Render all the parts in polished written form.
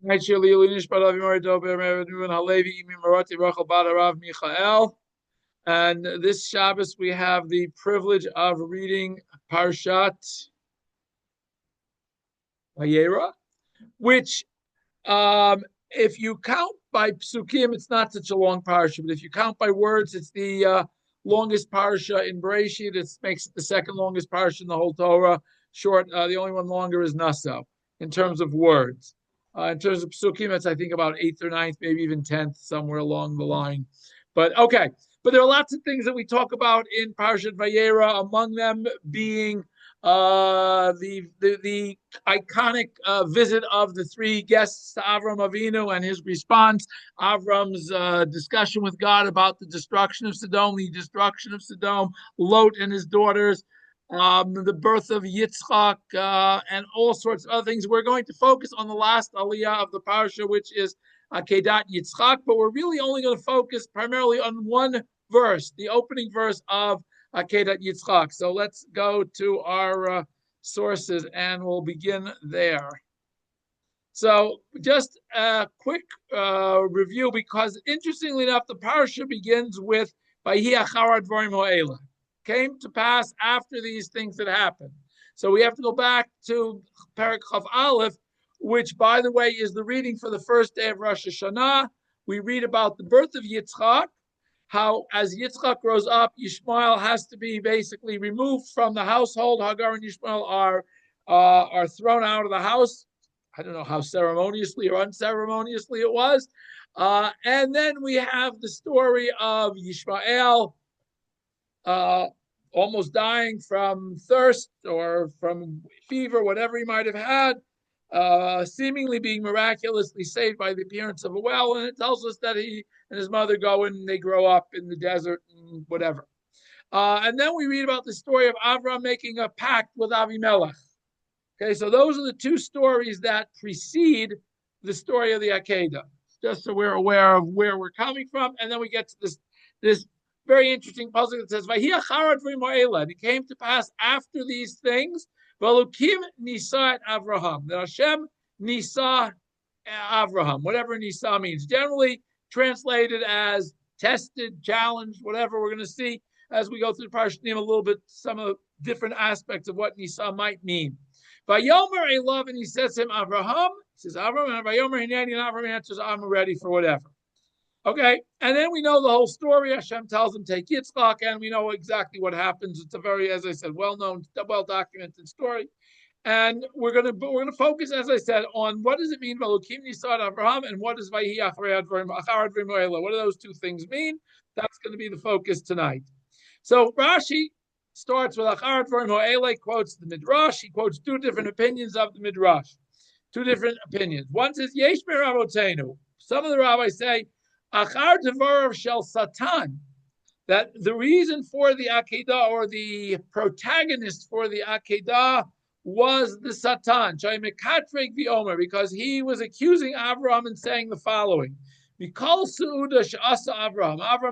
And this Shabbos we have the privilege of reading parshat Vayayra, which, if you count by psukim, it's not such a long parsha. But if you count by words, it's the longest parsha in Bereshit. It makes it the second longest parsha in the whole Torah. The only one longer is Naso in terms of words. In terms of psukim, it's I think about eighth or ninth, maybe even 10th, somewhere along the line. But okay. But there are lots of things that we talk about in Parshat Vayera, among them being the iconic visit of the three guests to Avraham Avinu and his response, Avram's discussion with God about the destruction of Sodom, Lot and his daughters, the birth of Yitzchak, and all sorts of other things. We're going to focus on the last aliyah of the parsha, which is Akedat Yitzchak, but we're really only going to focus primarily on one verse, the opening verse of Akedat Yitzchak. So let's go to our sources and we'll begin there. So just a quick review, because interestingly enough, the parsha begins with Vayi achar advarim ha'ela. Came to pass after these things that happened. So we have to go back to Perek Chav Aleph, which, by the way, is the reading for the first day of Rosh Hashanah. We read about the birth of Yitzchak, how as Yitzchak grows up, Yishmael has to be basically removed from the household. Hagar and Yishmael are thrown out of the house. I don't know how ceremoniously or unceremoniously it was. And then we have the story of Yishmael almost dying from thirst or from fever, whatever he might have had, seemingly being miraculously saved by the appearance of a well. And it tells us that he and his mother go and they grow up in the desert and whatever. And then we read about the story of Avraham making a pact with Avimelech. Okay, so those are the two stories that precede the story of the Akedah, just so we're aware of where we're coming from. And then we get to this very interesting puzzle that says, it came to pass after these things, Valukim Nisa at Avraham, that Hashem Nisa Avraham, whatever Nisa means, generally translated as tested, challenged, whatever. We're going to see as we go through the Parshanim a little bit, some of the different aspects of what Nisa might mean. Vayomer Elav, and he says to him, Avraham, he says, Avraham, and Vayomer Hineni, and Avraham answers, I'm ready for whatever. Okay, and then we know the whole story. Hashem tells him, take Yitzchak, and we know exactly what happens. It's a very, as I said, well-known, well-documented story. And we're gonna focus, as I said, on what does it mean, Valukim Nisad Avraham, and what does Vayi Achar Advarim Ha'ela? What do those two things mean? That's going to be the focus tonight. So Rashi starts with Achar Advarim Ha'ela, quotes the Midrash. He quotes two different opinions of the Midrash. Two different opinions. One says, Yesh Me'Ravotenu. Some of the rabbis say, Achar Devarav Shel Satan, that the reason for the Akedah, or the protagonist for the Akedah, was the Satan, because he was accusing Avraham and saying the following: Avraham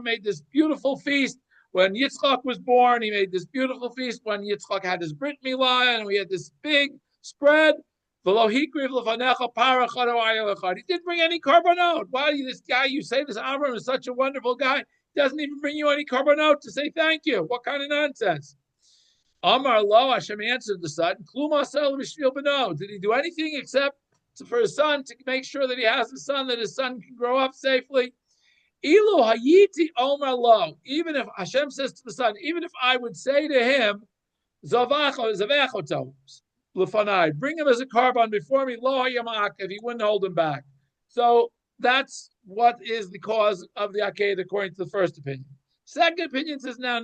made this beautiful feast when Yitzchak was born. He made this beautiful feast when Yitzchak had his Brit Milah, and we had this big spread. He didn't bring any carbonot. Why this guy, you say this Avraham is such a wonderful guy, doesn't even bring you any carbonot to say thank you. What kind of nonsense? Amar lo, Hashem answered the son, did he do anything except for his son, to make sure that he has a son, that his son can grow up safely? Ilu hayiti Omar lo, even if Hashem says to the son, even if I would say to him, Zavachoto, Lefanai, bring him as a carbon before me, lo hayamak, if he wouldn't hold him back. So that's what is the cause of the Akedah, according to the first opinion. Second opinion says, no.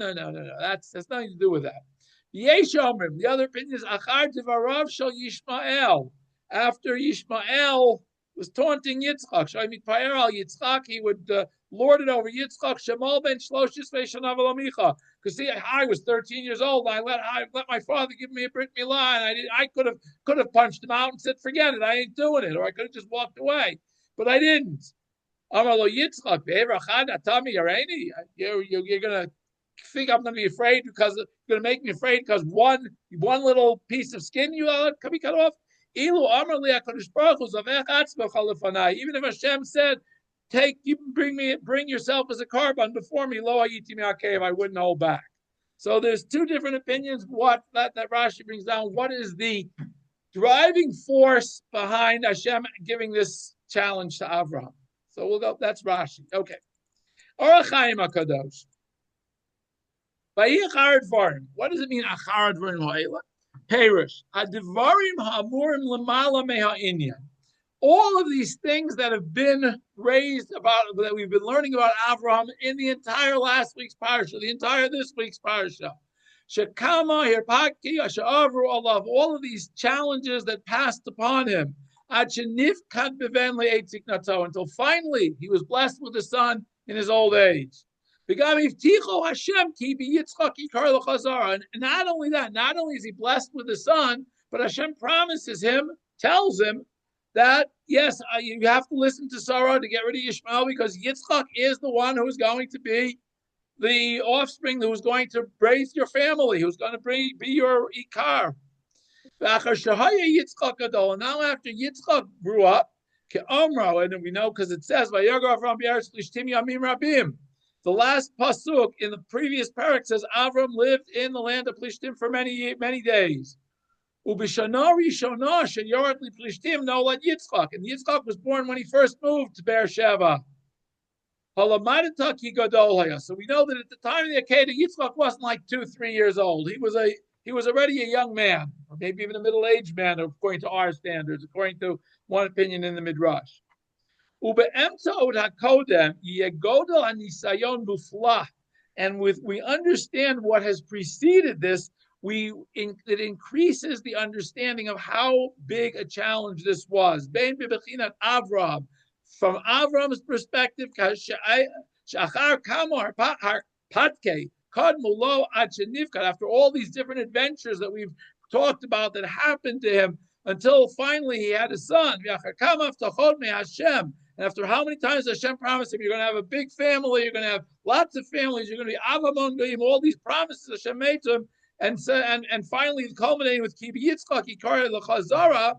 That's nothing to do with that. The other opinion is Achar Devarav Shel Yishmael. After Yishmael was taunting Yitzchak, Yitzchak, he would lord it over Yitzchak. Shemal ben Shloshis ve'shana v'lomicha. Because see, I was 13 years old. And I let my father give me a Brit Milah, and I could have punched him out and said, forget it, I ain't doing it, or I could have just walked away, but I didn't. Amar Yitzchak, you're gonna think I'm going to be afraid because you're going to make me afraid because one little piece of skin you let me cut off? Ilu Amar li HaKadosh Baruch Hu, Zavech atzmecha lefanai. Even if Hashem said, bring yourself as a carbon before me, lo hayiti me'akev, I wouldn't hold back. So there's two different opinions. What that Rashi brings down. What is the driving force behind Hashem giving this challenge to Avraham? So we'll go. That's Rashi. Okay. Orach Chaim HaKadosh. What does it mean? Achar dvarim ha'ela? Perish. Advarim ha'amurim lemala me'ha'inyan. All of these things that have been raised about, that we've been learning about Avraham in the entire last week's parsha, the entire this week's parsha. Shekama hirpaki asha'avru Allah. All of these challenges that passed upon him. Until finally he was blessed with a son in his old age. And not only that, not only is he blessed with a son, but Hashem promises him, tells him that, yes, you have to listen to Sarah to get rid of Yishmael, because Yitzchak is the one who is going to be the offspring, who is going to raise your family, who's going to be your Ikar. And now after Yitzchak grew up, and we know because it says, Vayayra Avraham b'Eretz Plishtim yamim rabim. The last pasuk in the previous parak says Avraham lived in the land of Plishtim for many, many days. Ubishana rishona sheyorat Plishtim nolad Yitzchak, and Yitzchak was born when he first moved to Beersheba. So we know that at the time of the Akedah, Yitzchak wasn't like 2-3 years old. He was already a young man, or maybe even a middle-aged man, according to our standards, according to one opinion in the Midrash. And we understand what has preceded this, it increases the understanding of how big a challenge this was. From Avram's perspective, after all these different adventures that we've talked about that happened to him, until finally he had a son. And after how many times Hashem promised him, you're going to have a big family, you're going to have lots of families, you're going to be Avamon Goyim, all these promises Hashem made to him, and finally culminating with Ki Yitzchak Yikar L'Chazara,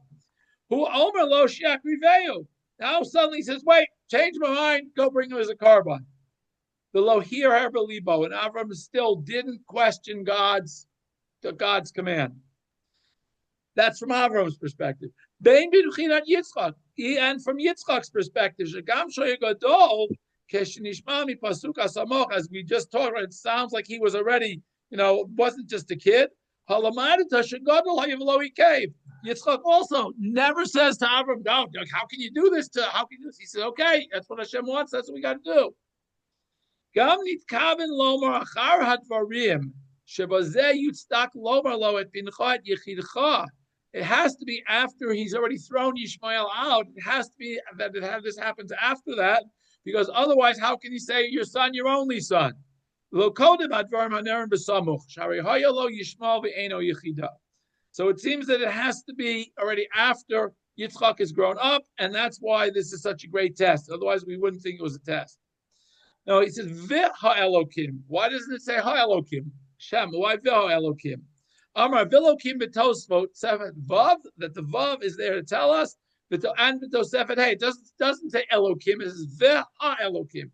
who Omer Lo Shiach Riveu. Now suddenly he says, wait, change my mind, go bring him as a carbon. The Lohir Herbalibo, and Avram still didn't question God's command. That's from Avram's perspective. And from Yitzchak's perspective, as we just talked about, it sounds like he was already, wasn't just a kid. Yitzchak also never says to Avram, no, how can you do this? He says, okay, that's what Hashem wants, that's what we got to do. It has to be after he's already thrown Yishmael out. It has to be that this happens after that, because otherwise, how can he say your son, your only son? So it seems that it has to be already after Yitzchak has grown up, and that's why this is such a great test. Otherwise, we wouldn't think it was a test. No, he says, V'ha-Elokim. Why doesn't it say Ha-Elokim? Shem, why V'ha-Elokim? Amar V'Elokim b'Tosfot Sefet Vav, that the Vav is there to tell us, and b'Tosefet Hey, it doesn't say Elokim, it says V'ha-Elokim.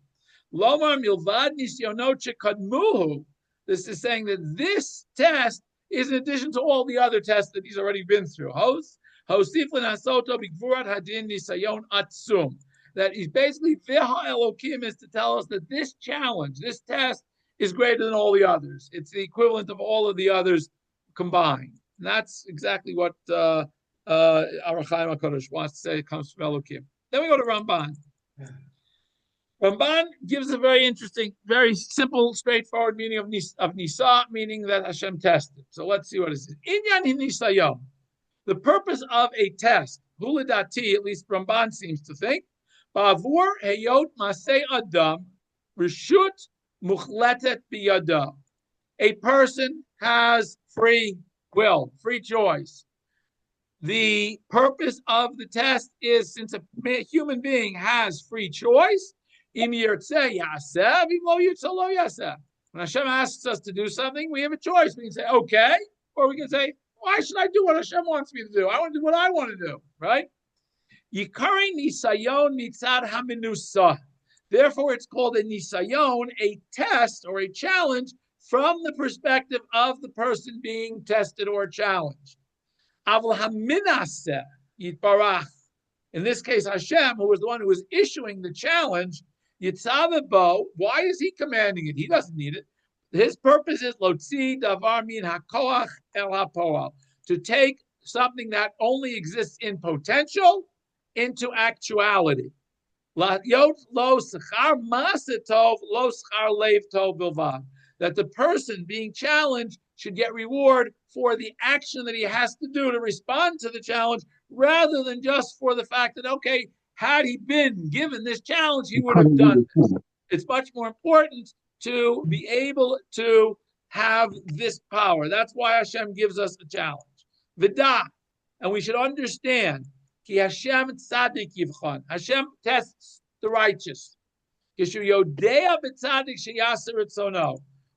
Lomar Milvad Nisyonot Shekadmuhu. This is saying that this test is in addition to all the other tests that he's already been through. Hosiflin Hasoto B'Gvurat Hadin Nisayon Atzum. That he's basically V'ha Elokim is to tell us that this challenge, this test, is greater than all the others. It's the equivalent of all of the others combined. And that's exactly what Avraham HaKadosh wants to say. It comes from Elokim. Then we go to Ramban. Ramban gives a very interesting, very simple, straightforward meaning of Nisa, meaning that Hashem tested. So let's see what it says. Inyan Nisayom. The purpose of a test, Huladati, at least Ramban seems to think, Ba'avur Heyot Masei Adam, Reshut Muchletet Biyada. A person has free will, free choice. The purpose of the test is, since a human being has free choice, when Hashem asks us to do something, we have a choice. We can say, okay, or we can say, Why should I do what Hashem wants me to do? I want to do what I want to do, right? Yikari nisayon mitzad haminusa. Therefore, it's called a nisayon, a test or a challenge from the perspective of the person being tested or challenged. Avraham minaseh yitbarach. In this case, Hashem, who was the one who was issuing the challenge, yitzavebo. Why is he commanding it? He doesn't need it. His purpose is lotzi davar min hakoach el hapoal, to take something that only exists in potential into actuality. That the person being challenged should get reward for the action that he has to do to respond to the challenge, rather than just for the fact that, okay, had he been given this challenge, he would have done this. It's much more important to be able to have this power. That's why Hashem gives us a challenge. Vidah, and we should understand, Ki Hashem tzadik yivchan. Hashem tests the righteous.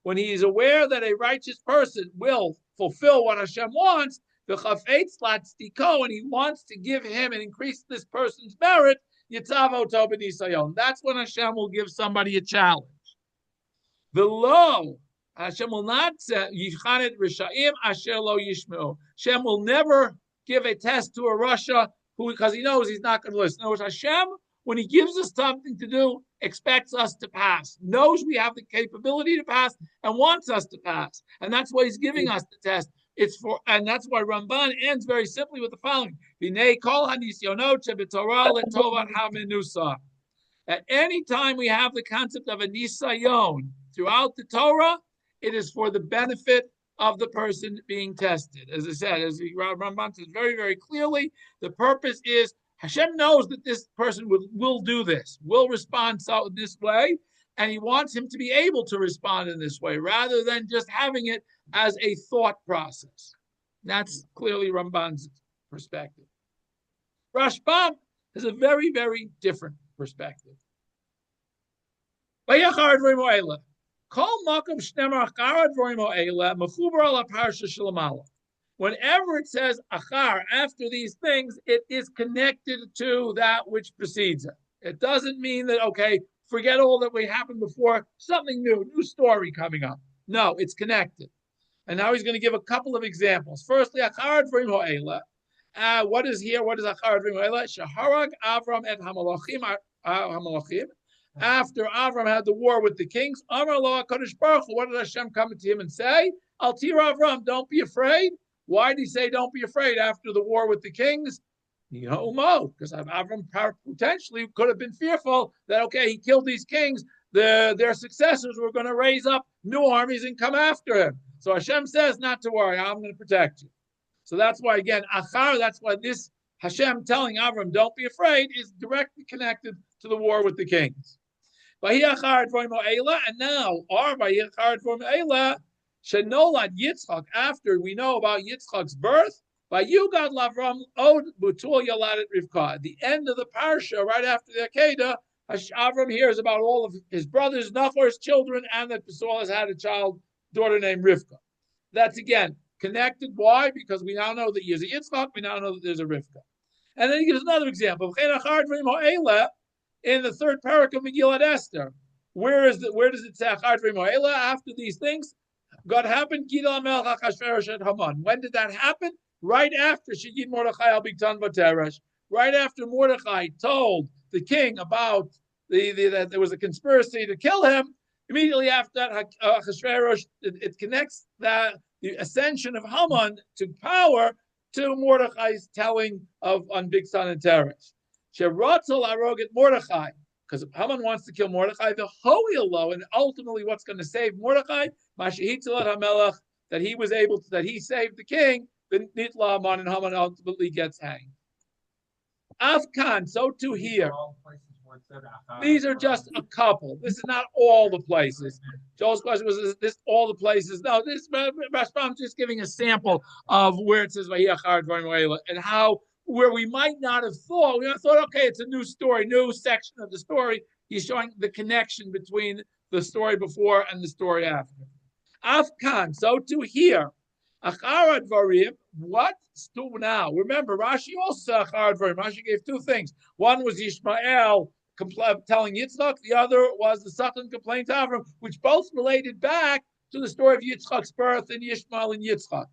When he is aware that a righteous person will fulfill what Hashem wants, and he wants to give him and increase this person's merit, that's when Hashem will give somebody a challenge. Below, Hashem will not say, Hashem will never give a test to a Rasha because he knows he's not going to listen. In other words, Hashem, when he gives us something to do, expects us to pass, knows we have the capability to pass, and wants us to pass. And that's why he's giving us the test. And that's why Ramban ends very simply with the following: at any time we have the concept of a nisayon throughout the Torah, it is for the benefit of the person being tested. As I said, as Ramban says very, very clearly, the purpose is Hashem knows that this person will do this, will respond this way, and he wants him to be able to respond in this way, rather than just having it as a thought process. That's clearly Ramban's perspective. Rashbam has a very, very different perspective. Whenever it says achar, after these things, it is connected to that which precedes it. It doesn't mean that, okay, forget all that we happened before, something new story coming up. No, it's connected. And now he's going to give a couple of examples. Firstly, achar dvarim ha'ela. What is here? What is achar dvarim ha'ela? Shaharag Avraham et hamalachim. After Avraham had the war with the kings, Amar lo HaKadosh Baruch Hu, what did Hashem come to him and say? Al tira Avraham, don't be afraid. Why did he say don't be afraid after the war with the kings? Because Avraham potentially could have been fearful that, okay, he killed these kings, their successors were going to raise up new armies and come after him. So Hashem says not to worry, I'm going to protect you. So that's why, again, achar, that's why this Hashem telling Avraham don't be afraid is directly connected to the war with the kings. And now, Shenolad Yitzchak, after we know about Yitzchak's birth, at the end of the parsha, right after the Akedah, Avram hears about all of his brothers, Nachor's children, and that Besuel has had a daughter named Rivka. That's again connected. Why? Because we now know that he is a Yitzchak, we now know that there's a Rivka. And then he gives another example. In the third parak of Megillat Esther, where does it say after these things? God happened. When did that happen? Right after Shigid Mordechai al Bigtan Vateresh. Right after Mordechai told the king about that there was a conspiracy to kill him. Immediately after that, Achashverosh, it connects the ascension of Haman to power to Mordechai's telling on Bigtan and Teresh. Sheratzel Aroget Mordechai, because Haman wants to kill Mordechai, the Ho'ilo, and ultimately what's going to save Mordechai, Mashahitzalat HaMelech, that he saved the king, the Nitla Haman, and Haman ultimately gets hanged. Afkan, so too here. These are just a couple. This is not all the places. Joel's question was, is this all the places? No, this I'm just giving a sample of where it says and how where we might not have thought. We thought, okay, it's a new story, new section of the story. He's showing the connection between the story before and the story after. Afkan, so too here. Achar advarim. What? Now, remember, Rashi also said achar advarim. Rashi gave two things. One was Yishmael telling Yitzchak. The other was the Satan complaint to Avraham, which both related back to the story of Yitzchak's birth and Yishmael and Yitzchak.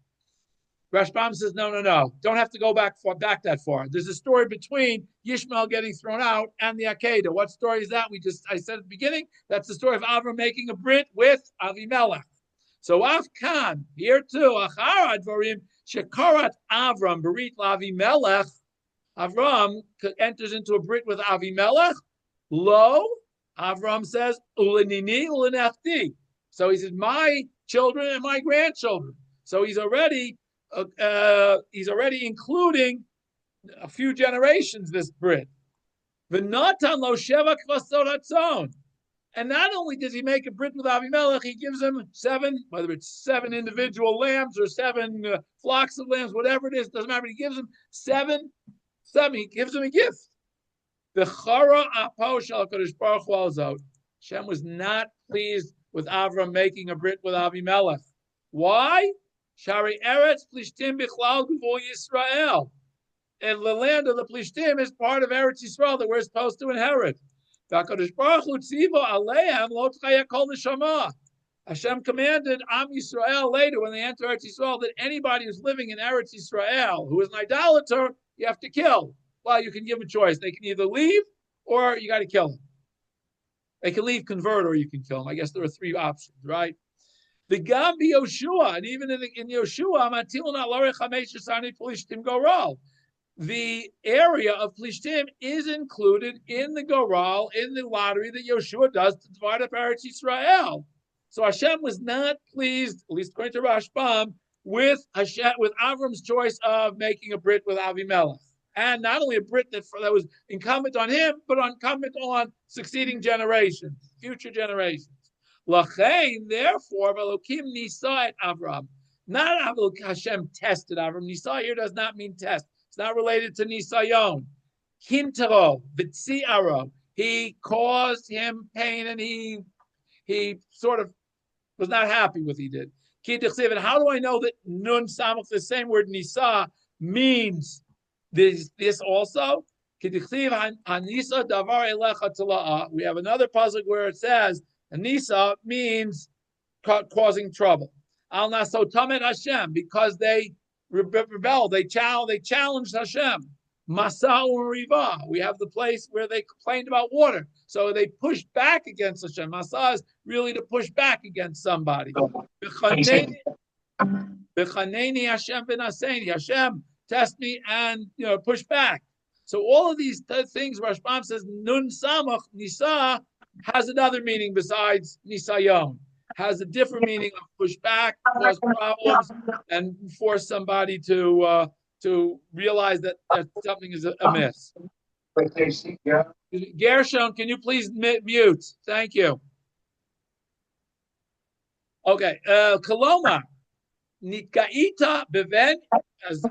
Rashbam says, no. Don't have to go back that far. There's a story between Yishmael getting thrown out and the Akedah. What story is that? I said at the beginning, that's the story of Avraham making a brit with Avimelech. So Afkan, here too, Achar Advarim, Shekarat Avram, Berit Avimelech. Avram enters into a brit with Avimelech. Lo, Avram says, Ulenini, Ulenechti. So he says, my children and my grandchildren. So he's already including a few generations, this Brit. V'natan lo sheva kvasot hatzon. And not only does he make a Brit with Avimelech, he gives him 7, whether it's 7 individual lambs or 7 flocks of lambs, whatever it is, doesn't matter. He gives him 7. He gives him a gift. V'chara apo shel HaKadosh Baruch Hu al zot. Hashem was not pleased with Avram making a Brit with Avimelech. Why? Shari Eretz Plishtim Bichlal Gvul Yisrael. And the land of the Plishtim is part of Eretz Yisrael that we're supposed to inherit. HaKadosh Baruch Hu tzivo aleim lo tchaya kol neshama. Hashem commanded Am Yisrael later when they enter Eretz Yisrael that anybody who's living in Eretz Yisrael who is an idolater, you have to kill. Well, you can give them a choice. They can either leave or you got to kill them. They can leave, convert, or you can kill them. I guess there are 3 options, right? The Gambi Yoshua, and even in Yoshua, the area of Plishtim is included in the Goral, in the lottery that Yoshua does to divide up Eretz Yisrael. So Hashem was not pleased, at least according to Rashbam, with Avram's choice of making a Brit with Avimelech. And not only a Brit that was incumbent on him, but incumbent on succeeding generations, future generations. Lachain, therefore, Elokim nisa et Avraham. Not Hashem tested Avram. Nisa here does not mean test. It's not related to nisayon. Hintaro, v'tzi'aro. He caused him pain, and he sort of was not happy with what he did. And how do I know that nun samach, the same word nisa, means this also? We have another puzzle where it says Nisa means causing trouble. Al nasotamet Hashem, because they rebelled, they challenged Hashem. Masa uriva. We have the place where they complained about water, so they pushed back against Hashem. Masa is really to push back against somebody. B'chaneni Hashem v'naseini. Hashem, test me and push back. So all of these things, Rashbam says nun samach nisa has another meaning besides nisayon. Has a different meaning of push back, cause problems, and force somebody to realize that something is amiss. Gershon, can you please mute? Thank you. Okay, Koloma nitkaita beven. As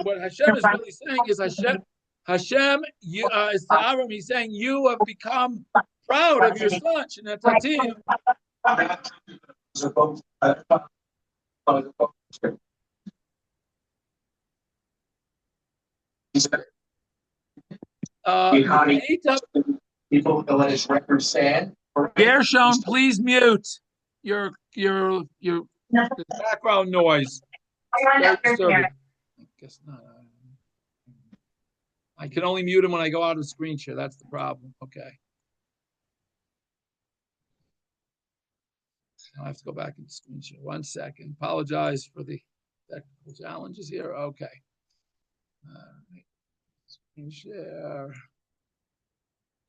what Hashem is really saying is Hashem, you is to Avram. He's saying you have become proud of your son. Shenatatim. People to let his record stand. Gershon, please mute your background noise. I guess not. I can only mute him when I go out of screen share. That's the problem. Okay. I have to go back into screen share. 1 second. Apologize for the technical challenges here. Okay. Screen share.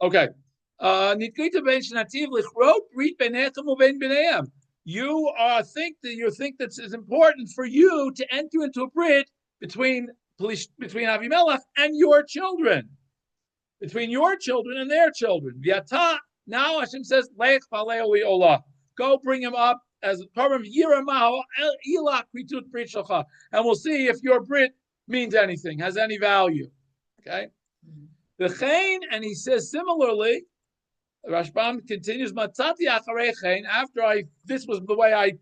Okay. You think that it's important for you to enter into a brit between Avimelech and your children, between your children and their children. Now Hashem says, go bring him up as a problem. And we'll see if your brit means anything, has any value. Okay? And he says similarly, Rashbam continues, Matzati acharechein, this was the way I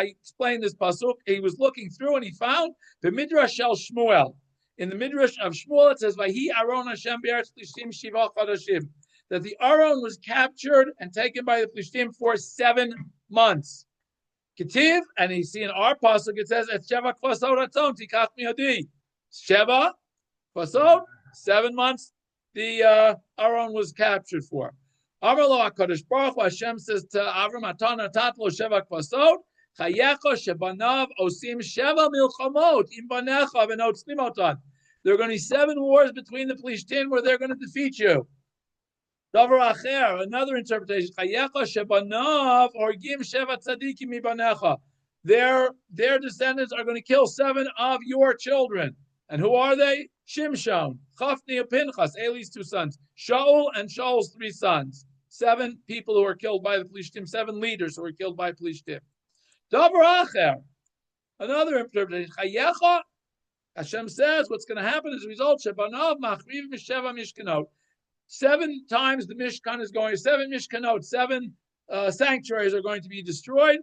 explained this pasuk, he was looking through and he found the Midrash Shel Shmuel. In the Midrash of Shmuel, it says, Vahi Aron Hashem Be'eretz Plishtim Shiva Chodashim, that the Aron was captured and taken by the Plishtim for 7 months. Ketiv, and you see in our pasuk, it says, Et Sheva Kvasod Atzon Tikach Miodi. Sheva Kvasod, 7 months, the Aron was captured for. Avraham HaKadosh Baruch Hu, Hashem says to Avram, Atana Tatlo Sheva Kvasod, Chayecha Shebanav Osim Sheva Milchamot Im Banecha V'Notzlim Otan. There are going to be 7 wars between the Plishtim where they're going to defeat you. Davar Acher, another interpretation. Chayecha Shebanav Orgim Sheva Tzadikim Mibanecha. Their descendants are going to kill 7 of your children. And who are they? Shimshon, Chafni and Pinchas, Eli's 2 sons, Shaul and Shaul's 3 sons. 7 people who were killed by the Plishtim, 7 leaders who were killed by Plishtim. Davar Acher, another interpretation. Chayecha, Hashem says what's going to happen as a result. Shebanav Machriv Misheva Mishkanot. 7 times the Mishkan is going. 7 Mishkanot, 7 sanctuaries are going to be destroyed.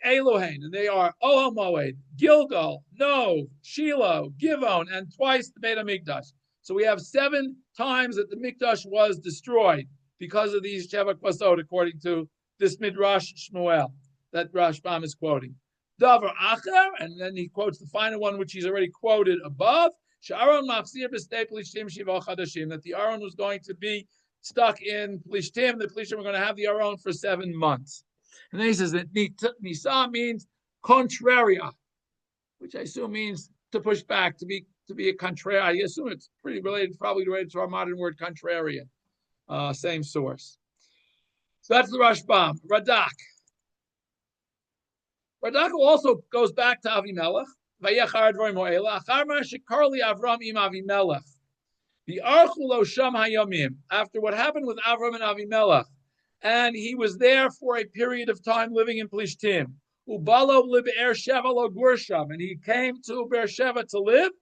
Elohein, and they are Ohel Moed, Gilgal, Nov, Shiloh, Givon, and twice the Beit HaMikdash. So we have 7 times that the Mikdash was destroyed because of these Sheva Kvasod, according to this Midrash Shmuel that Rashbam is quoting. Davar Acher, and then he quotes the final one, which he's already quoted above. Sha'aron mafsir b'stei Plishtim shiva chadashim, that the Aron was going to be stuck in Plishtim. The Plishtim were going to have the Aron for 7 months. And then he says that Nisa means contraria, which I assume means to push back, to be a contrarian. I assume it's pretty related, probably related to our modern word contrarian. Same source. So that's the Rashbam. Radak also goes back to Avimelech. Vayachar dvorim ho'ela. Achar ma shekarli Avraham im Avimelech. The Archulo Sham Hayamim. After what happened with Avraham and Avimelech, and he was there for a period of time living in Plishtim. Ubalo libe'er Sheva lo gursham, and he came to Beersheba to live.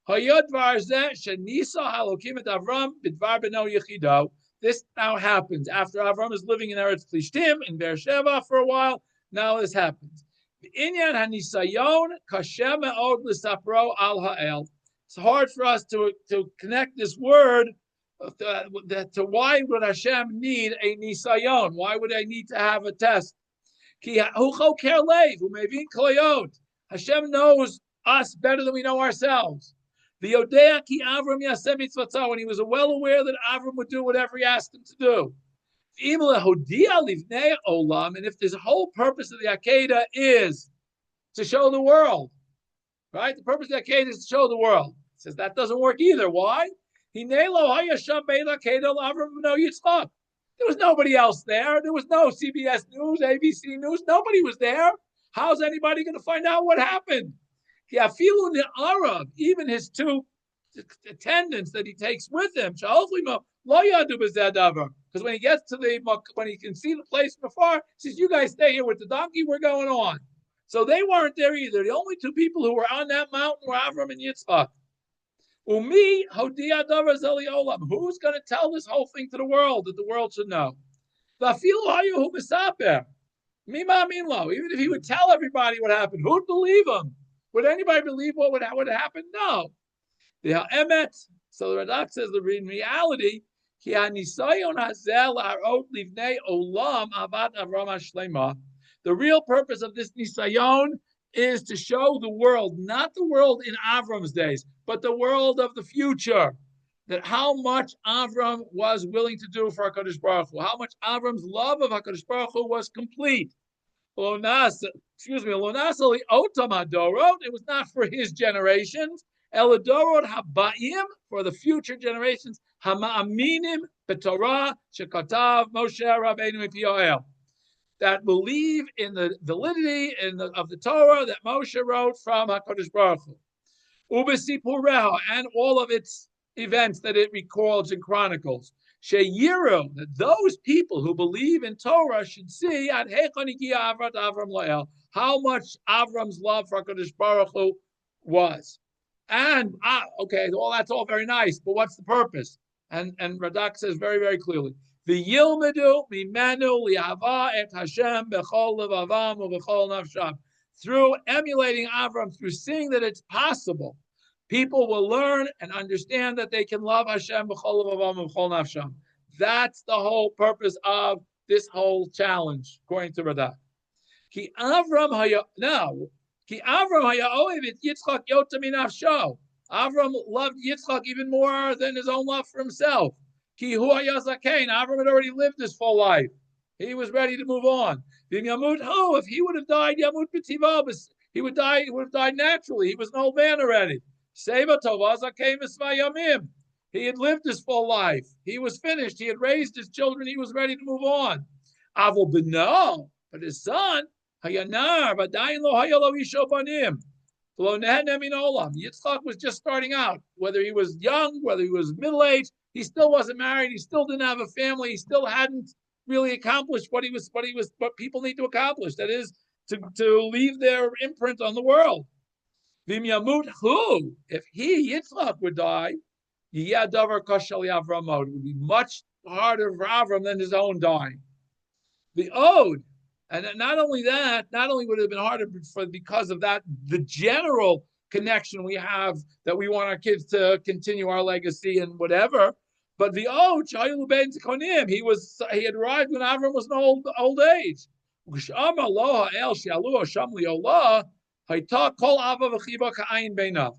Hayod varzeh shenisa halokim et Avram bidvar beno yechido. This now happens after Avram is living in Eretz Plishtim in Beersheba for a while. Now this happens. Inyan hanisayon kashem me'od l'sapro al ha'el. It's hard for us to connect this word to why would Hashem need a nisayon? Why would I need to have a test? Hashem knows us better than we know ourselves. When he was well aware that Avram would do whatever he asked him to do. And if this whole purpose of the Akedah is to show the world, right? The purpose of the Akedah is to show the world. It says that doesn't work either. Why? There was nobody else there. There was no CBS News, ABC News. Nobody was there. How's anybody going to find out what happened? Even his 2 attendants that he takes with him, because when he gets to when he can see the place from afar, he says, "You guys stay here with the donkey. We're going on." So they weren't there either. The only 2 people who were on that mountain were Avram and Yitzchak. Umi hodia davar zeli olam. Who's going to tell this whole thing to the world that the world should know? Even if he would tell everybody what happened, who'd believe him? Would anybody believe what would happen? No. The emet. So the Radak says that in reality, the real purpose of this nisayon is to show the world, not the world in Avram's days, but the world of the future, that how much Avram was willing to do for HaKadosh Baruch Hu, how much Avram's love of HaKadosh Baruch Hu was complete. It was not for his generations, Eladorot habayim, for the future generations, hama'aminim b'Torah shekatav Moshe Rabbeinu Mipiyoel, that believe in the validity of the Torah that Moshe wrote from HaKadosh Baruch Hu. Ubesipureha, and all of its events that it records and chronicles. Sheyiru, that those people who believe in Torah should see at Hechonigia Avrat Avram Lael, how much Avram's love for HaKadosh Baruch Hu was. And, okay, well, that's all very nice, but what's the purpose? And Radak says very, very clearly, V'yilmedu mimenu li'ava et Hashem b'chol levavam u'b'chol nafsham. Through emulating Avraham, through seeing that it's possible, people will learn and understand that they can love Hashem b'chol levavam u'b'chol nafsham. That's the whole purpose of this whole challenge, according to Radak. Ki Avram haya ohev et Yitzchak yota min nafsho. Avram loved Yitzchak even more than his own love for himself. Ki hu haya zakein. Avram had already lived his full life. He was ready to move on. V'im yamut hu. If he would have died, yamut b'tiva. He would die. He would have died naturally. He was an old man already. Seva tova zakein v'svayamim. He had lived his full life. He was finished. He had raised his children. He was ready to move on. Avol b'no, but his son, hayanar, v'dayin lo hayalo isho banim. Yitzchak was just starting out. Whether he was young, whether he was middle-aged, he still wasn't married. He still didn't have a family. He still hadn't really accomplished what people need to accomplish. That is to leave their imprint on the world. V'im yamut hu, if he, Yitzchak, would die, it would be much harder for Avram than his own dying. The ode, and not only would it have been harder because of that, the general connection we have that we want our kids to continue our legacy and whatever. But the ode, he had arrived when Avram was an old age.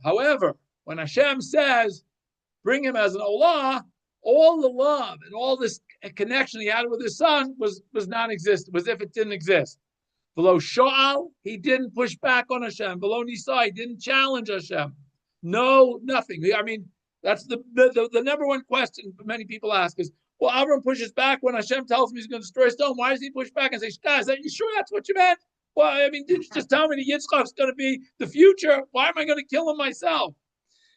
However, when Hashem says, bring him as an olah, all the love and all this connection he had with his son was non-existent, was if it didn't exist. Below Shoal, he didn't push back on Hashem. Below Nisa, he didn't challenge Hashem. No, nothing. I mean, that's the number one question many people ask is, well, Avram pushes back when Hashem tells him he's going to destroy Sodom. Why does he push back and say, guys, are you sure that's what you meant? Well, I mean, did you just tell me that Yitzchak's going to be the future? Why am I going to kill him myself?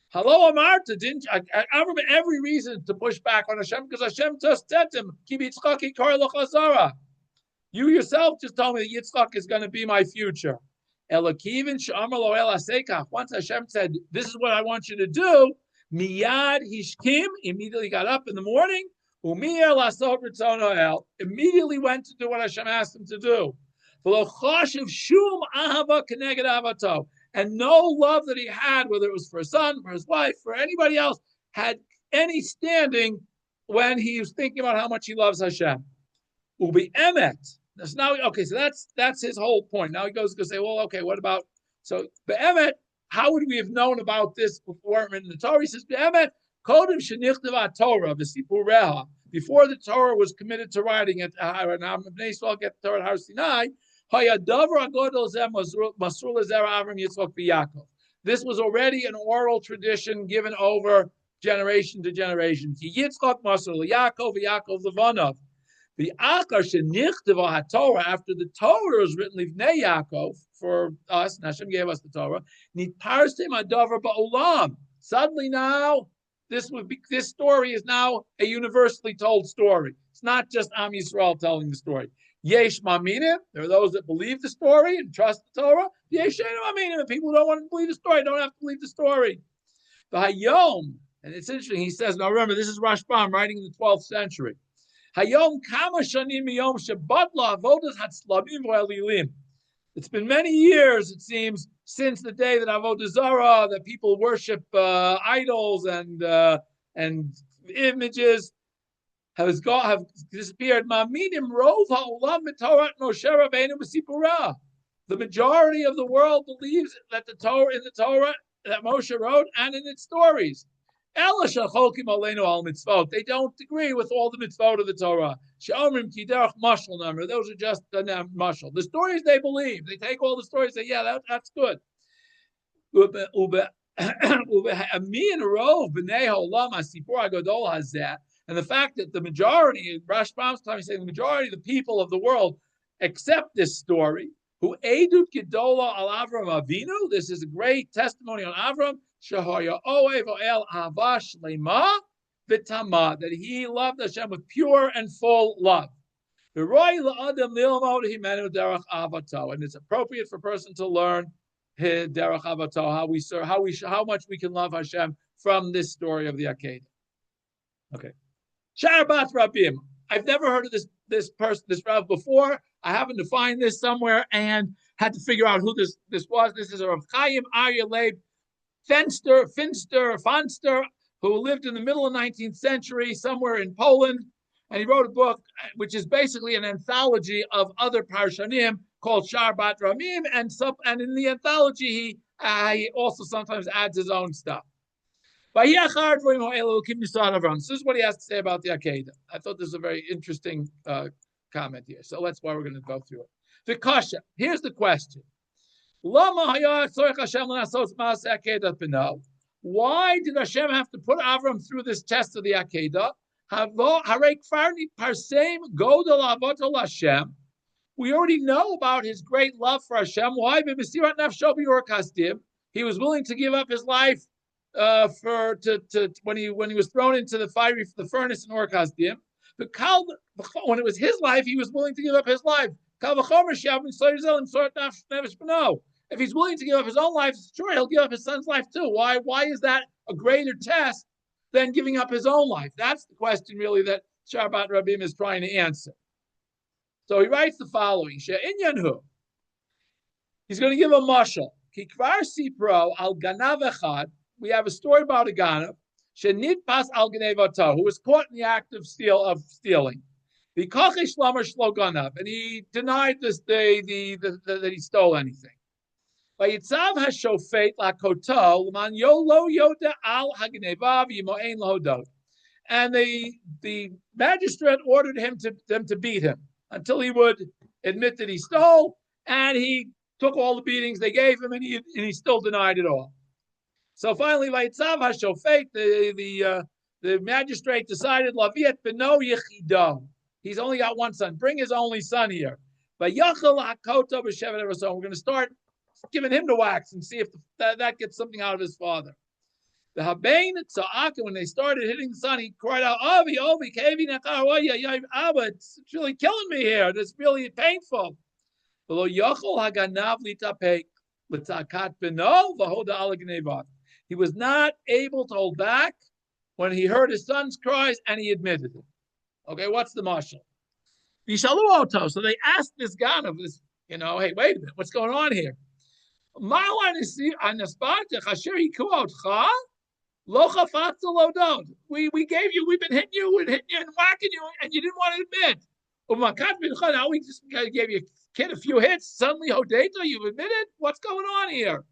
Hello, Amarta, didn't Avram had every reason to push back on Hashem because Hashem just said to him, Ki b'Yitzchak yikar lo chazara. You yourself just told me that Yitzchak is going to be my future. Elokivin she'amar lo el asekach. Once Hashem said, this is what I want you to do, miyad hishkim, immediately got up in the morning, umiyar lasot ritzono el, immediately went to do what Hashem asked him to do. V'lo chashiv shum ahava keneged avato. And no love that he had, whether it was for his son, for his wife, for anybody else, had any standing when he was thinking about how much he loves Hashem. Ubi emet. Now, okay, so that's his whole point. Now he goes to say, well, okay, what about, so be'emet, how would we have known about this before it written in the Torah? He says, be'emet, kodim shenichtav Torah v'sipureha. Before the Torah was committed to writing it, now Bnei Yisrael get the Torah at Har Sinai. This was already an oral tradition given over generation to generation. Yitzchak masur Yaakov, Yaakov levanov. The akar shenichtava haTorah, after the Torah was written livnei Yaakov for us, and Hashem gave us the Torah. Niparstim adavar ba'olam. Suddenly now, this story is now a universally told story. It's not just Am Yisrael telling the story. Yesh maminim, there are those that believe the story and trust the Torah. Yesh maminim, and people who don't want to believe the story don't have to believe the story. The Hayom, and it's interesting, he says, now remember, this is Rashbam writing in the 12th century. Hayom kama shanim miyom shebadla avodas hatzlamim v'elilim. It's been many years, it seems, since the day that Avodah Zarah, that people worship idols and images, have disappeared. The majority of the world believes that the Torah, in the Torah that Moshe wrote, and in its stories. They don't agree with all the mitzvot of the Torah. Those are just the mashal. The stories they believe. They take all the stories and say, yeah, that's good. And the fact that the majority, Rashbam's time, he's saying the majority of the people of the world accept this story, who Edut Gedola al Avram Avinu, this is a great testimony on Avram, Shahaya Oev El Havash Lema Vitama, that he loved Hashem with pure and full love. And it's appropriate for a person to learn his derech avato, how much we can love Hashem from this story of the Akedah. Okay. Sharabat Rabim. I've never heard of this person, this Rav before. I happened to find this somewhere and had to figure out who this was. This is a Rav Chaim Aryeh Leib Finster, who lived in the middle of the 19th century somewhere in Poland. And he wrote a book, which is basically an anthology of other parshanim called Shar Bat Ramim. And in the anthology, he also sometimes adds his own stuff. This is what he has to say about the Akedah. I thought this was a very interesting comment here. So that's why we're going to go through it. The Kasha. Here's the question. Why did Hashem have to put Avraham through this test of the Akedah? We already know about his great love for Hashem. Why? He was willing to give up his life when he was thrown into the furnace in Or Kasdim. When it was his life, he was willing to give up his life. If he's willing to give up his own life, sure, he'll give up his son's life too. Why is that a greater test than giving up his own life? That's the question, really, that Sharbat Rabim is trying to answer. So he writes the following: he's going to give a mashal. Kikvar sipro al ganav echad. We have a story about a ganav shenitpas al gnevato, who was caught in the act of stealing. The kachish lamar shlo ganav, and he denied that he stole anything. Vayitzav hashofet lakoto l'man yolo yoda al hagnevav yimoein lohodot, and the magistrate ordered them to beat him until he would admit that he stole, and he took all the beatings they gave him, and he still denied it all. So finally, Vayitzav hashofet, the magistrate decided laviat beno yechido. He's only got one son. Bring his only son here. Vayachal hakoto b'shevet eroso. We're going to start giving him the wax and see if that gets something out of his father. The Habain Tza'aka, when they started hitting the son, he cried out, Avi, Kavi Nakarawaya, Abba, it's really killing me here. It's really painful. He was not able to hold back when he heard his son's cries, and he admitted it. Okay, what's the mashal? So they asked this ganav, hey, wait a minute, what's going on here? We gave you, we've been hitting you and whacking you, and you didn't want to admit. Now we just gave you kid a few hits. Suddenly, Hodeta, you've admitted? What's going on here?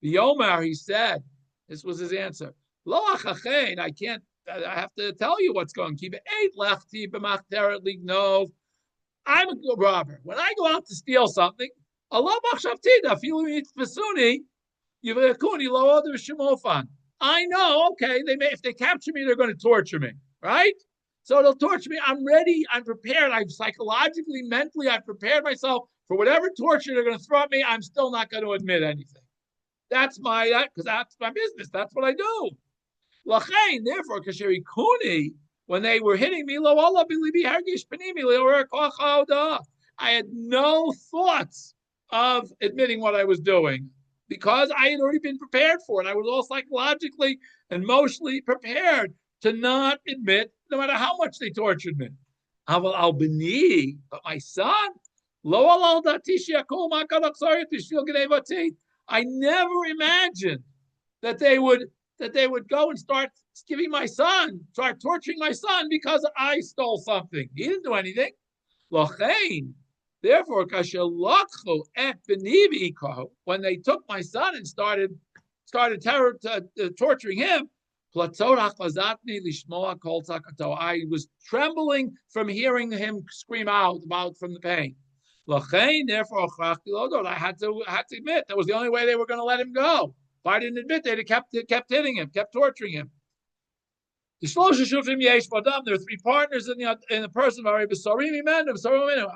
The Omar, he said, this was his answer. I have to tell you what's going on. I'm a good robber. When I go out to steal something, I know, okay, if they capture me, they're going to torture me, right? So they'll torture me. I'm ready. I'm prepared. I'm psychologically, mentally, I've prepared myself for whatever torture they're going to throw at me. I'm still not going to admit anything. Because that's my business. That's what I do. Therefore, when they were hitting me, I had no thoughts of admitting what I was doing because I had already been prepared for it. I was all psychologically and emotionally prepared to not admit, no matter how much they tortured me. But my son, I never imagined that they would go and start torturing my son because I stole something. He didn't do anything. Therefore, when they took my son and started torturing him, I was trembling from hearing him scream out from the pain. Therefore, I had to admit that was the only way they were going to let him go. If I didn't admit, they'd have kept hitting him, kept torturing him. There are three partners in the person of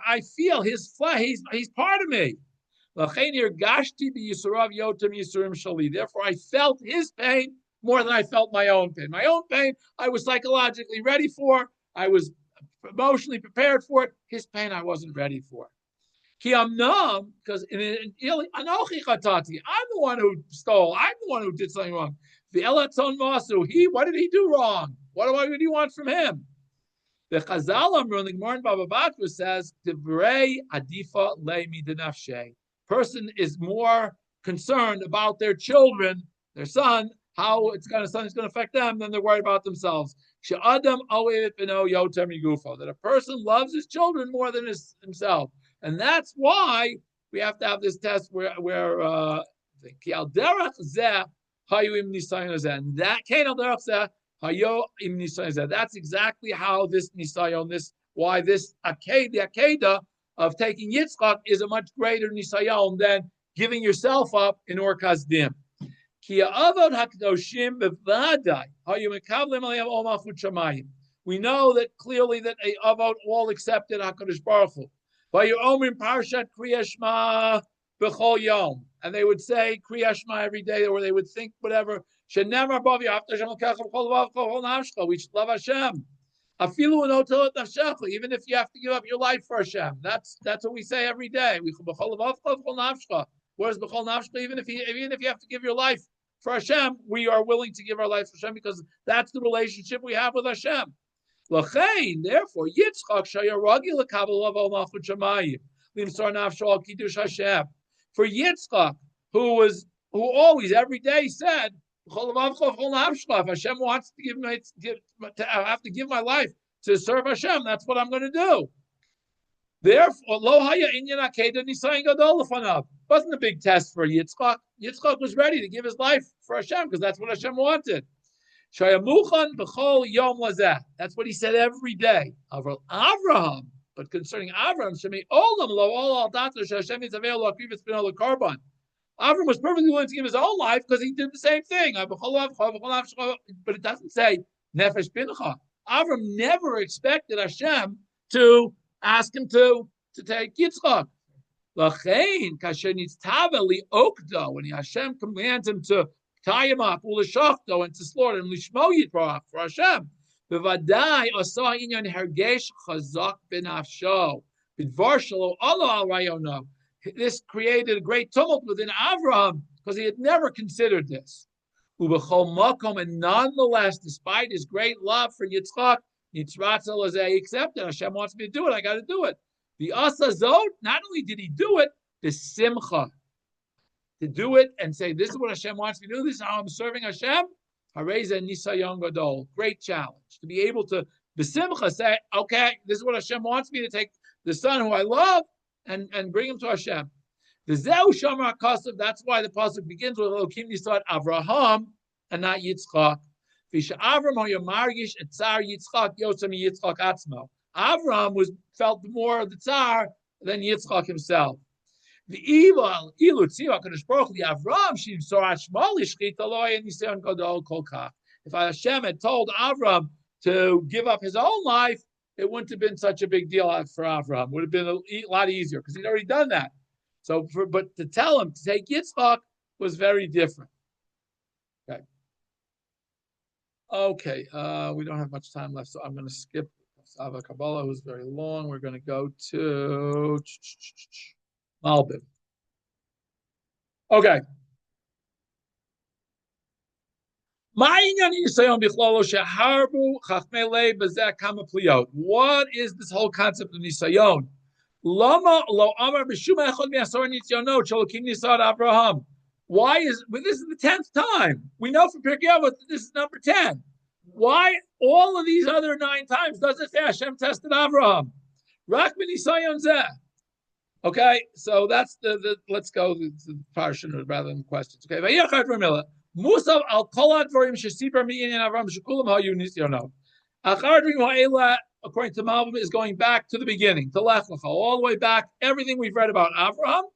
I feel his flesh. He's part of me. Therefore, I felt his pain more than I felt my own pain. My own pain, I was psychologically ready for. I was emotionally prepared for it. His pain, I wasn't ready for. Because I'm the one who stole. I'm the one who did something wrong. What did he do wrong? What do you want from him? The Chazal Amrun, the Gemara in Baba Batra says, "Divrei adifa le midinafshe." Person is more concerned about their children, their son, how son is going to affect them, than they're worried about themselves. She'adam oevet beno yoter migufo. That a person loves his children more than himself, and that's why we have to have this test where ki al derech zeh hayu im nisayon zeh, and that kain al derech zeh. That's exactly how this nisayon, why this the akeda of taking Yitzchak is a much greater nisayon than giving yourself up in Or Kasdim. We know that clearly that a avot all accepted HaKadosh Baruch Hu. Parshat Kriyashma b'chol yom, and they would say Kriyashma every day, or they would think whatever. We should love Hashem. Even if you have to give up your life for Hashem. That's what we say every day. Whereas b'chol nafshcha, even if you have to give your life for Hashem, we are willing to give our life for Hashem because that's the relationship we have with Hashem. Therefore, Yitzchak shayaragi lekabel lavo malchut shamayim limsar nafsho al kiddush Hashem. For Yitzchak, who always every day said, if Hashem wants to have to give my life to serve Hashem, that's what I'm going to do. Therefore, lo haya inyan akeda nisayin gadol lefanav. Wasn't a big test for Yitzchak. Yitzchak was ready to give his life for Hashem because that's what Hashem wanted. Shayamuchan b'chol yom lazeh. That's what he said every day. Avraham, but concerning Avraham, shemi olam lo ol al datar Hashem yitzaveil lo akrivis b'no lekarban. Avraham was perfectly willing to give his own life because he did the same thing. But it doesn't say nefesh bincha. Avraham never expected Hashem to ask him to take Yitzchak. When Hashem commands him to tie him up, and to slaughter him, lishmo yitrach for Hashem. Bevadai asa inyan hergesh chazak b'nafsho b'dvar shelo Allah al rayono. This created a great tumult within Avraham because he had never considered this. Ubechol makom, and nonetheless, despite his great love for Yitzchak, Yitzratza lazeh, he accepted. Hashem wants me to do it. I got to do it. The asa zot, not only did he do it, the simcha, to do it and say, this is what Hashem wants me to do. This is how I'm serving Hashem. Hareza nisayon gadol, great challenge to be able to the simcha say, okay, this is what Hashem wants me to take the son who I love and bring him to Hashem. The Zeu Shamar Kasav, that's why the pasuk begins with Elokim Nisad Avraham and not Yitzchak. Visha Avram Hoyamargish et Tsar Yitzchak Yotzami Yitzchak Atzmo. Avram felt more of the Tsar than Yitzchak himself. The evil Ilu Tzivah Kadosh Baruch the Avram Shim Sorat Shmoli Shchita Loy and Nisayon Gadol Kol Kach. If Hashem had told Avram to give up his own life, it wouldn't have been such a big deal for Avraham. It would have been a lot easier because he'd already done that. But to tell him to take Yitzchak was very different. Okay. We don't have much time left, so I'm going to skip Sava Kabbalah, who's very long. We're going to go to Malbim. Okay. What is this whole concept of nisayon? Why is this is the 10th time? We know from Pirkei Avot that this is number 10. Why all of these other 9 times does it say Hashem tested Avraham? Rak b'nisayon zeh. Okay, so that's the let's go to the parshat rather than questions. Okay, Musav al kol advarim shesibar mi'inyan Avraham shekulam hayu nisyono. Achar advarim ha'ela, according to Malbim, is going back to the beginning, to Lech Lecha, all the way back. Everything we've read about Avraham.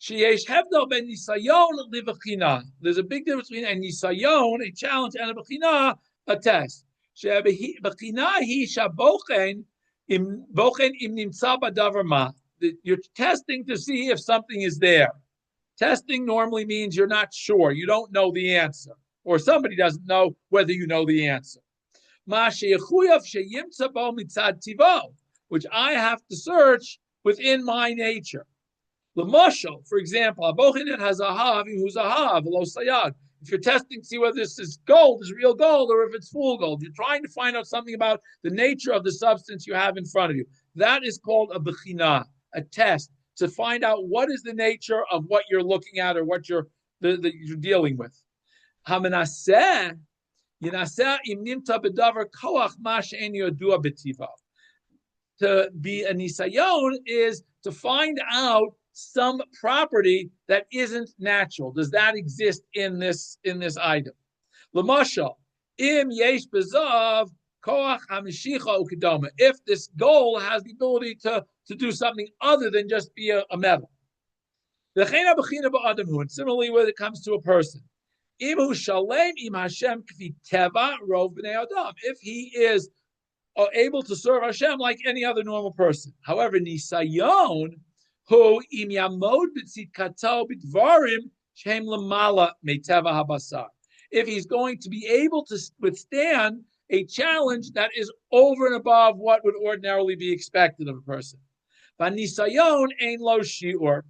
Sheyesh hevdel ben nisayon livachina. There's a big difference between a nisayon, a challenge, and a bechina, a test. Bechina hi shabochen im nimtza badavar ma. You're testing to see if something is there. Testing normally means you're not sure. You don't know the answer. Or somebody doesn't know whether you know the answer. Which I have to search within my nature. L'mashal, for example, If you're testing to see whether this is gold, is real gold, or if it's fool gold, you're trying to find out something about the nature of the substance you have in front of you. That is called a bechina, a test, to find out what is the nature of what you're looking at or what you're dealing with. Hamanaseh, yinaseh im nimta bedavar koach ma she'en yodua b'tiva. To be a nisayon is to find out some property that isn't natural. Does that exist in this item? L'mashal, im yesh bezav koach hamishicha ukidoma. If this goal has the ability to do something other than just be a metal. And similarly, when it comes to a person, if he is able to serve Hashem like any other normal person. However, nisayon hu im yamod b'tzidkato b'dvarim shem lamala meiteva habasar. If he's going to be able to withstand a challenge that is over and above what would ordinarily be expected of a person. But nisayon ain't lo shiur,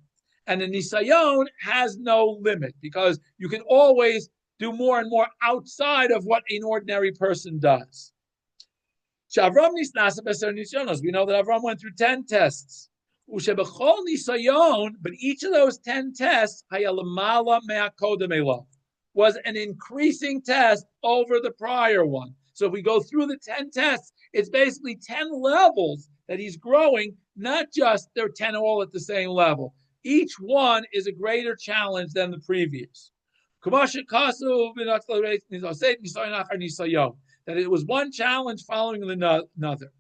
and the nisayon has no limit because you can always do more and more outside of what an ordinary person does. We know that Avraham went through 10 tests. But each of those 10 tests was an increasing test over the prior one. So if we go through the 10 tests, it's basically 10 levels that he's growing, not just they're 10 all at the same level. Each one is a greater challenge than the previous. That it was one challenge following another.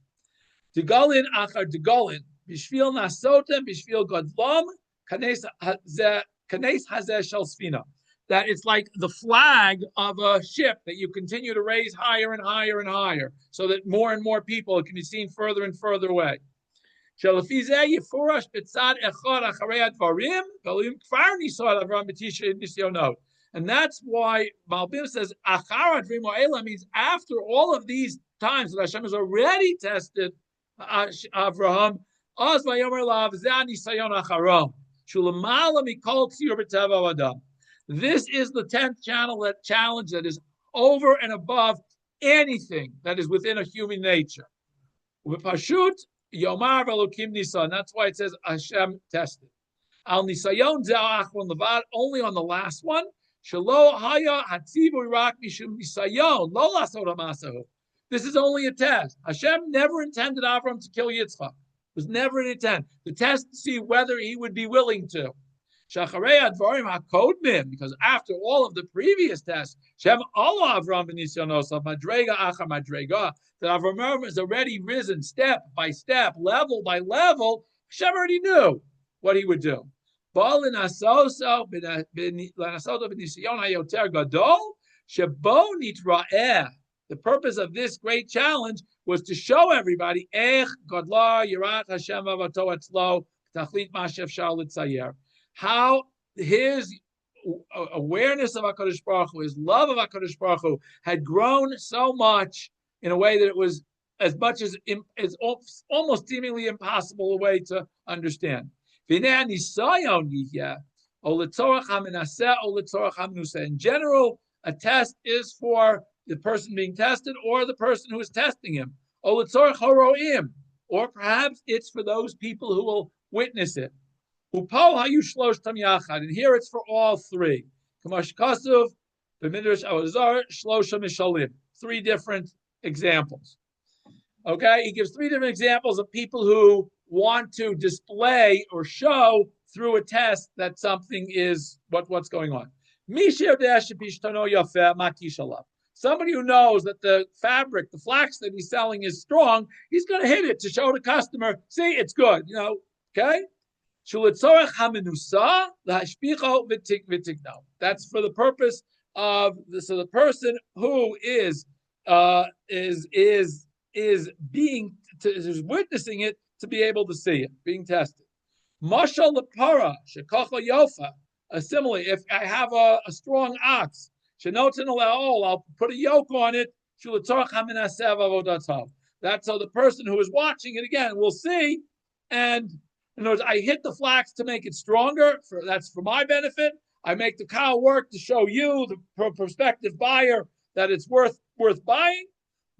Degolin achar degolin, bishvil nasotem, bishvil godlom, kanes hazeh shel sfina. That it's like the flag of a ship that you continue to raise higher and higher and higher, so that more and more people can be seen further and further away. And that's why Malbim says, means after all of these times that Hashem has already tested Avraham, this is the 10th challenge that is over and above anything that is within a human nature. Pashut Yomar Velokim Nisan. That's why it says Hashem tested. Al Nisayon Ze'achron Levad, only on the last one. Shelo Haya Hatzivu Irak Mishum Nisayon Lo Lasod Hamasahu. This is only a test. Hashem never intended Avram to kill Yitzchak. It was never an intent. The test to see whether he would be willing to. Shacharei Advarim HaKodmim, because after all of the previous tests, Shem Allah Avram B'Nisyonosav Madrega Achar Madrega, that Avraham has already risen step by step, level by level. Hashem already knew what he would do. The purpose of this great challenge was to show everybody how his awareness of HaKadosh Baruch Hu, his love of HaKadosh Baruch Hu, had grown so much in a way that it was as much as almost seemingly impossible a way to understand. In general, a test is for the person being tested or the person who is testing him. Or perhaps it's for those people who will witness it. And here it's for all three. 3 different examples. Okay, he gives 3 different examples of people who want to display or show through a test that something is what's going on. Somebody who knows that the fabric, the flax that he's selling is strong, he's going to hit it to show the customer, see, it's good, okay? That's for the purpose of the person who is witnessing it to be able to see it, being tested. Mashal lepara shekacha yofa. Similarly, if I have a strong ox, I'll put a yoke on it. That's so the person who is watching it again will see. And in other words, I hit the flax to make it stronger. That's for my benefit. I make the cow work to show you, the prospective buyer, that it's worth buying.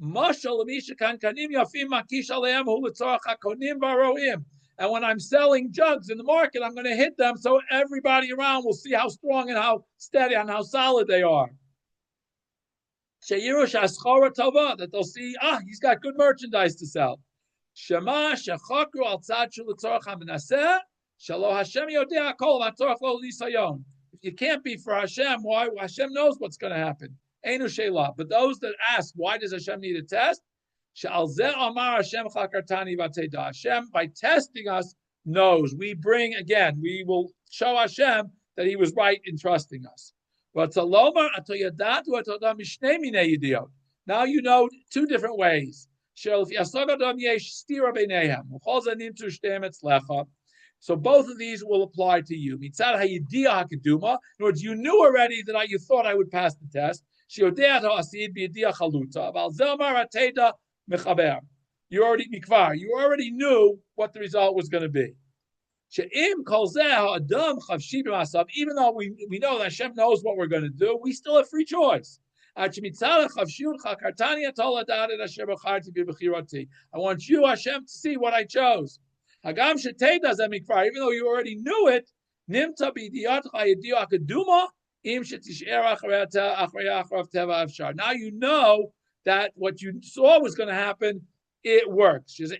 And when I'm selling jugs in the market, I'm going to hit them so everybody around will see how strong and how steady and how solid they are. That they'll see, he's got good merchandise to sell. If you can't be for Hashem, why? Hashem knows what's going to happen. But those that ask, why does Hashem need a test? Hashem, by testing us, knows. We will show Hashem that he was right in trusting us. Now you know two different ways. So both of these will apply to you. In other words, you knew already that you thought I would pass the test. You already knew what the result was going to be. Even though we know that Hashem knows what we're going to do, we still have free choice. I want you, Hashem, to see what I chose. Even though you already knew it, now you know that what you saw was going to happen. It works. This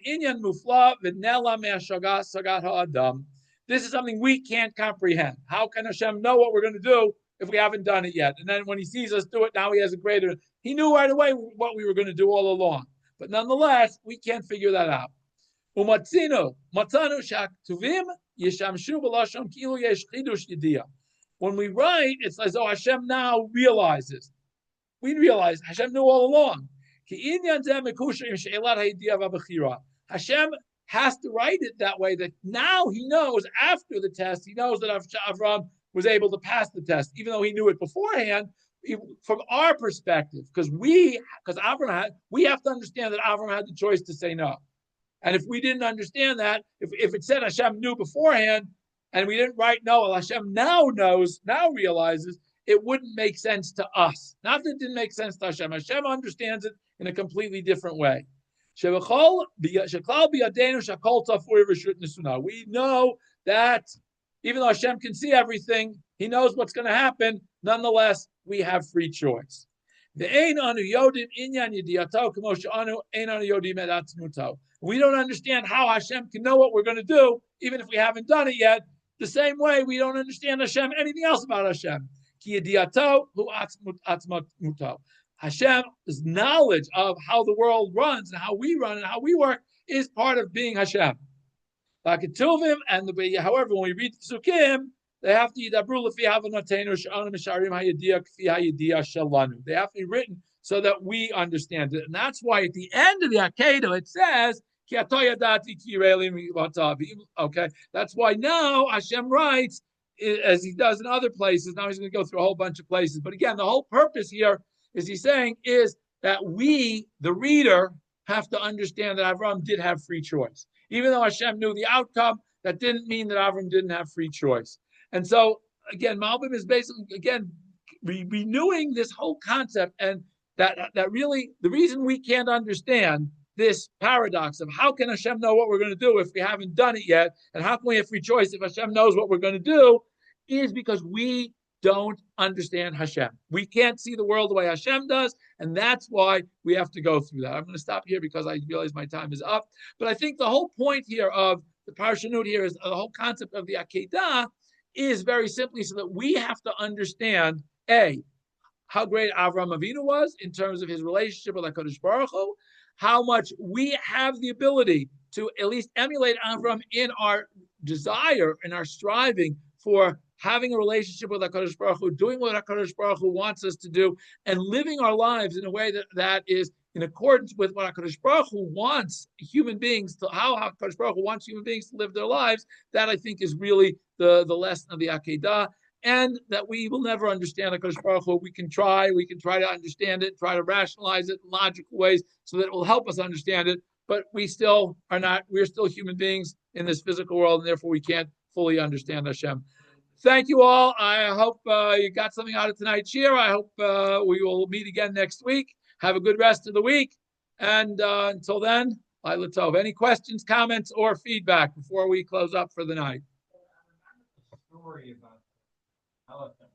is something we can't comprehend. How can Hashem know what we're going to do if we haven't done it yet? And then when he sees us do it, now he has a greater. He knew right away what we were going to do all along. But nonetheless, we can't figure that out. When we write, it's as though Hashem now realizes. We realize Hashem knew all along. Hashem has to write it that way, that now he knows after the test, he knows that Avraham was able to pass the test, even though he knew it beforehand. From our perspective, because Avraham, we have to understand that Avraham had the choice to say no. And if we didn't understand that, if it said Hashem knew beforehand, and we didn't write no, well, Hashem now knows, now realizes, it wouldn't make sense to us. Not that it didn't make sense to Hashem. Hashem understands it in a completely different way. We know that even though Hashem can see everything, he knows what's going to happen. Nonetheless, we have free choice. We don't understand how Hashem can know what we're going to do, even if we haven't done it yet. The same way we don't understand Hashem, anything else about Hashem. Hashem's knowledge of how the world runs and how we run and how we work is part of being Hashem. And however, when we read the Psukim, they have to be written so that we understand it. And that's why at the end of the Akedah it says, okay, that's why now Hashem writes, as he does in other places. Now he's going to go through a whole bunch of places. But again, the whole purpose here, is he's saying, is that we, the reader, have to understand that Avraham did have free choice. Even though Hashem knew the outcome, that didn't mean that Avraham didn't have free choice. And so, again, Malbim is basically, again, renewing this whole concept, and that really, the reason we can't understand this paradox of how can Hashem know what we're going to do if we haven't done it yet, and how can we have free choice if Hashem knows what we're going to do, is because we don't understand Hashem. We can't see the world the way Hashem does, and that's why we have to go through that. I'm going to stop here because I realize my time is up. But I think the whole point here of the parshat here is the whole concept of the Akedah is very simply so that we have to understand, A, how great Avraham Avinu was in terms of his relationship with HaKadosh Baruch Hu, how much we have the ability to at least emulate Avraham in our desire and our striving for having a relationship with HaKadosh Baruch Hu, doing what HaKadosh Baruch Hu wants us to do, and living our lives in a way that is in accordance with what HaKadosh Baruch Hu wants human beings to, how HaKadosh Baruch Hu wants human beings to live their lives. That, I think, is really the lesson of the Akedah, and that we will never understand HaKadosh Baruch Hu. We can try to understand it, try to rationalize it in logical ways so that it will help us understand it, but we still are not, we're still human beings in this physical world, and therefore we can't fully understand Hashem. Thank you all. I hope you got something out of tonight's shiur. I hope we will meet again next week. Have a good rest of the week. And until then, Laila Tov. Any questions, comments, or feedback before we close up for the night? Story about the elephant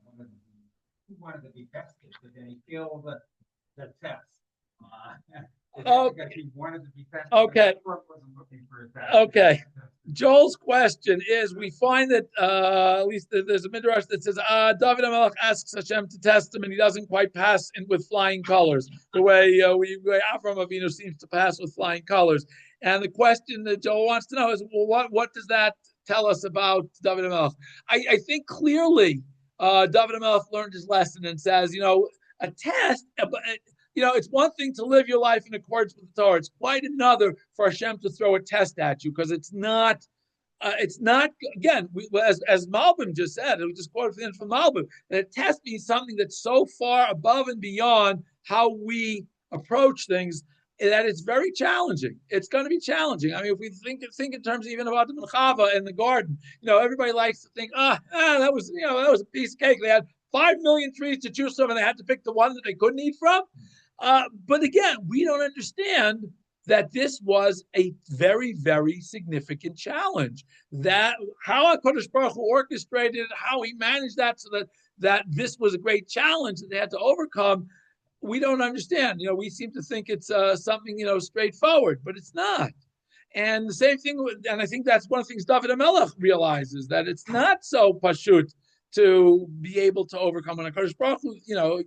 wanted to be tested, but then he failed the test. Because he wanted to be tested. Okay. Wasn't looking for a test. Okay. Joel's question is: we find that at least there's a midrash that says David HaMelech asks Hashem to test him, and he doesn't quite pass with flying colors. The way Avraham Avinu seems to pass with flying colors. And the question that Joel wants to know is: well, what does that tell us about David HaMelech? I think clearly David HaMelech learned his lesson and says, a test. It's one thing to live your life in accordance with the Torah. It's quite another for Hashem to throw a test at you, because it's not. Again, as Malbim just said, we just quoted from Malbim, that a test means something that's so far above and beyond how we approach things that it's very challenging. It's going to be challenging. I mean, if we think in terms even about the Chava in the garden, everybody likes to think, that was a piece of cake. They had 5 million trees to choose from, and they had to pick the one that they couldn't eat from. But again, we don't understand that this was a very, very significant challenge. That how HaKadosh Baruch Hu orchestrated it, how he managed that so that this was a great challenge that they had to overcome, we don't understand. We seem to think it's something, straightforward, but it's not. And the same thing, and I think that's one of the things David HaMelech realizes, that it's not so pashut to be able to overcome an HaKadosh Baruch Hu,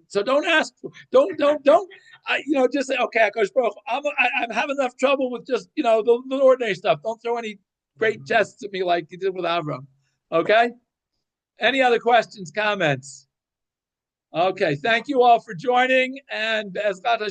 so don't ask, just say, okay, HaKadosh Baruch Hu, I have enough trouble with just, the ordinary stuff. Don't throw any great tests at me like you did with Avraham. Okay? Any other questions, comments? Okay, thank you all for joining, and as God